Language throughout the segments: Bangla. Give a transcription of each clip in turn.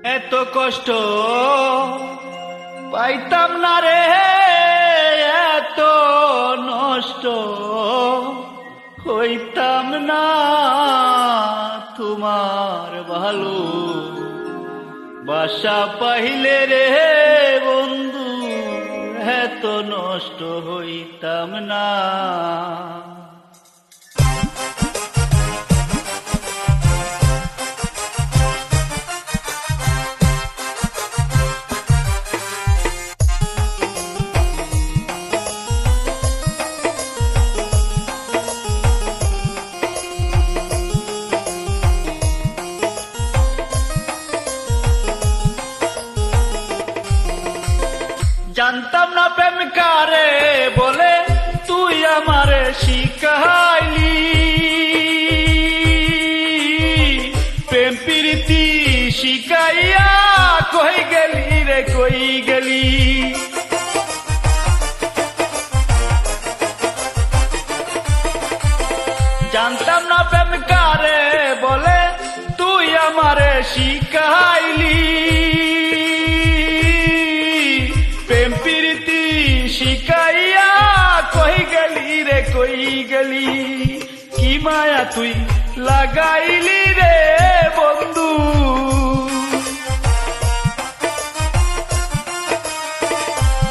এত কষ্ট পাইতাম না রে, এত নষ্ট হইতাম না তোমার ভালো বাসা পাইলে রে বন্ধু, এত নষ্ট হইতাম না। জানতাম না প্রেম কারে বলে তুই আমারে শিখাইলি, প্রেম প্রীতি শিখাইয়া কই গেলি রে কই গেলি। জানতাম না প্রেম কারে বলে তুই আমারে শিখাইলি, শিকাইয়া কই গেলি রে কই গেলি। কি মায়া তুই লাগাইলি রে বন্ধু,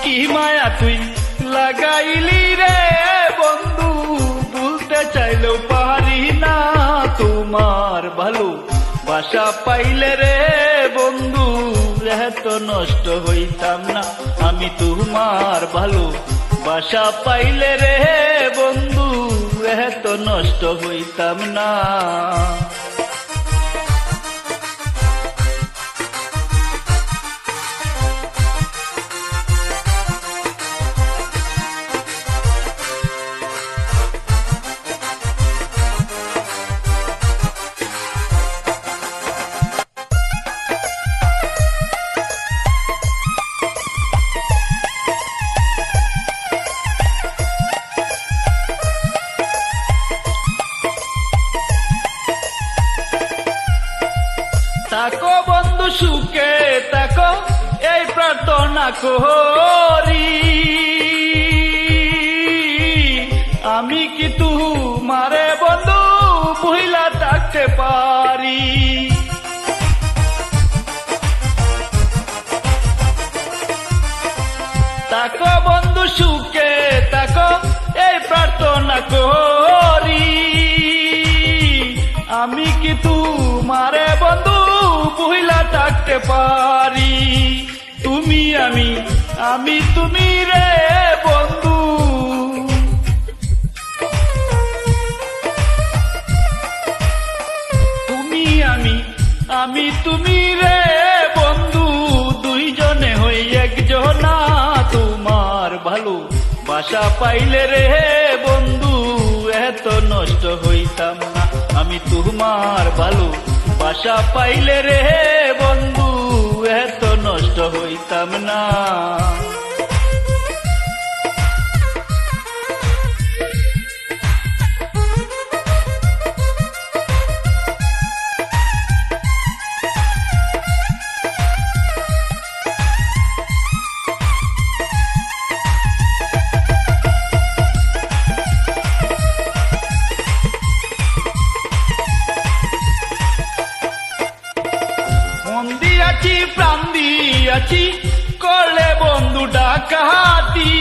কি মায়া তুই লাগাইলি রে বন্ধু, ভুলতে চাইলেও পারি না তোমার ভালো বাসা পাইলে রে বন্ধু, এত নষ্ট হইতাম না আমি তোমার ভালো বাসা পাইলে রে বন্ধু, এত নষ্ট হইতাম না। তাকো বন্ধু সুখে তাকো এই প্রার্থনা করি, আমি কি তোমারে বন্ধু ভুইলা থাকতে পারি। তাকো বন্ধু সুখে তাকো এই প্রার্থনা করি, আমি কি তোমারে বন্ধু ভুইলা থাকতে পারি। তুমি আমি তুমি রে বন্ধু, তুমি আমি তুমি রে বন্ধু, দুইজনে হই একজনা তোমার ভালো বাসা পাইলে রে বন্ধু, এত নষ্ট হইতাম না আমি তোমার ভালো বাসা পাইলে রে বন্ধু, এত নষ্ট হইতাম না। প্রাণ দিয়াছি করলে বন্ধু ডাকাতি,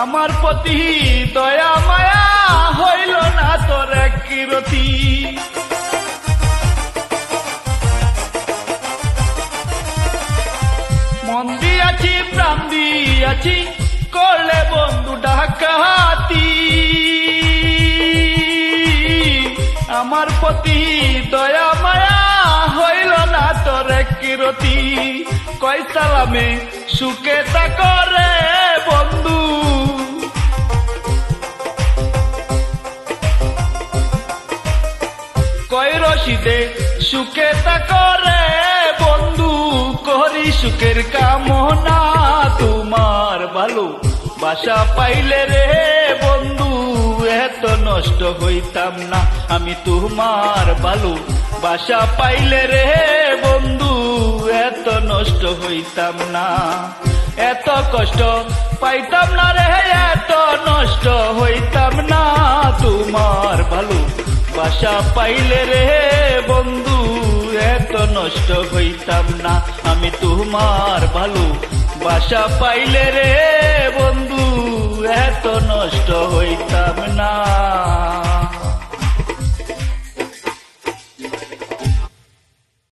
আমার প্রতি দয়া মায়া হইল না তোর এক কিরতি। মন দিয়াছি প্রাণ দিয়াছি করলে বন্ধু ডাকাতি, আমার প্রতি দয়া মায়া হইল না তোর কিরতি। কয় সালামে সুখে থাকো রে বন্ধু, কয় রশিদে সুখে থাকো রে বন্ধু, করি সুখের কামনা তোমার ভালো বাসা পাইলে রে বন্ধু, এত নষ্ট হইতাম না আমি তোমার ভালো বাসা পাইলে রে বন্ধু এত নষ্ট হইতাম না, এত কষ্ট পাইতাম না রে, এত নষ্ট হইতাম না। তোমার ভালো বাসা পাইলে রে বন্ধু এত নষ্ট হইতাম না, আমি তোমার ভালো বাসা পাইলে রে বন্ধু এত নষ্ট হইতাম না।